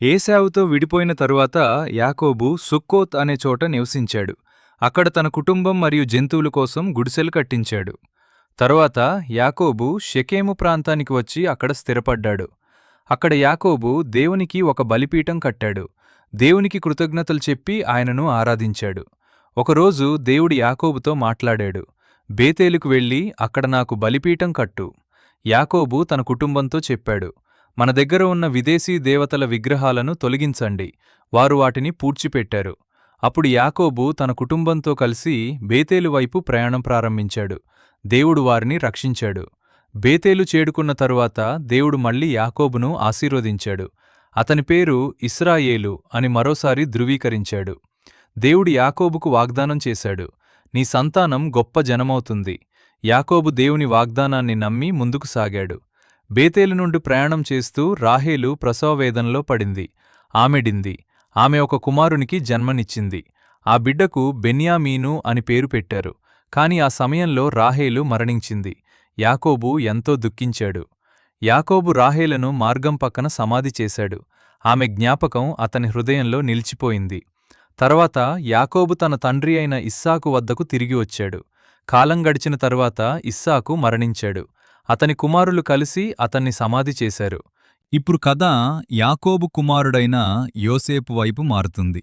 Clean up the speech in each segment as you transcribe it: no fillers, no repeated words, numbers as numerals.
ఏశావుతో విడిపోయిన తరువాత యాకోబు సుక్కోత్ అనే చోట నివసించాడు. అక్కడ తన కుటుంబం మరియు జంతువుల కోసం గుడిసెలు కట్టించాడు. తరువాత యాకోబు షెకెము ప్రాంతానికి వచ్చి అక్కడ స్థిరపడ్డాడు. అక్కడ యాకోబు దేవునికి ఒక బలిపీఠం కట్టాడు. దేవునికి కృతజ్ఞతలు చెప్పి ఆయనను ఆరాధించాడు. ఒకరోజు దేవుడు యాకోబుతో మాట్లాడాడు. బేతేలుకు వెళ్ళి అక్కడ నాకు బలిపీఠం కట్టు. యాకోబు తన కుటుంబంతో చెప్పాడు, మన దగ్గర ఉన్న విదేశీ దేవతల విగ్రహాలను తొలగించండి. వారు వాటిని పూడ్చిపెట్టారు. అప్పుడు యాకోబు తన కుటుంబంతో కలిసి బేతేలు వైపు ప్రయాణం ప్రారంభించాడు. దేవుడు వారిని రక్షించాడు. బేతేలు చేరుకున్న తరువాత దేవుడు మళ్లీ యాకోబును ఆశీర్వదించాడు. అతని పేరు ఇశ్రాయేలు అని మరోసారి ధృవీకరించాడు. దేవుడు యాకోబుకు వాగ్దానం చేశాడు, నీ సంతానం గొప్ప జనమవుతుంది. యాకోబు దేవుని వాగ్దానాన్ని నమ్మి ముందుకు సాగాడు. బేతేలు నుండి ప్రయాణం చేస్తూ రాహేలు ప్రసవవేదనలో పడింది. ఆమెడింది. ఆమె ఒక కుమారునికి జన్మనిచ్చింది. ఆ బిడ్డకు బెన్యామీను అని పేరు పెట్టారు. కాని ఆ సమయంలో రాహేలు మరణించింది. యాకోబు ఎంతో దుఃఖించాడు. యాకోబు రాహేలను మార్గం పక్కన సమాధి చేశాడు. ఆమె జ్ఞాపకం అతని హృదయంలో నిలిచిపోయింది. తర్వాత యాకోబు తన తండ్రి అయిన ఇస్సాకు వద్దకు తిరిగి వచ్చాడు. కాలం గడిచిన తరువాత ఇస్సాకు మరణించాడు. అతని కుమారులు కలిసి అతన్ని సమాధి చేశారు. ఇప్పుడు కథ యాకోబు కుమారుడైన యోసేపు వైపు మారుతుంది.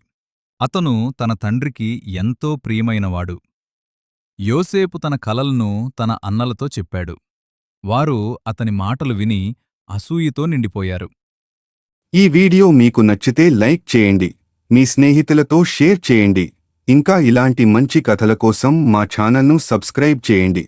అతను తన తండ్రికి ఎంతో ప్రియమైనవాడు. యోసేపు తన కలలను తన అన్నలతో చెప్పాడు. వారు అతని మాటలు విని అసూయతో నిండిపోయారు. ఈ వీడియో మీకు నచ్చితే లైక్ చేయండి, మీ స్నేహితులతో షేర్ చేయండి. ఇంకా ఇలాంటి మంచి కథల కోసం మా ఛానల్ను సబ్స్క్రైబ్ చేయండి.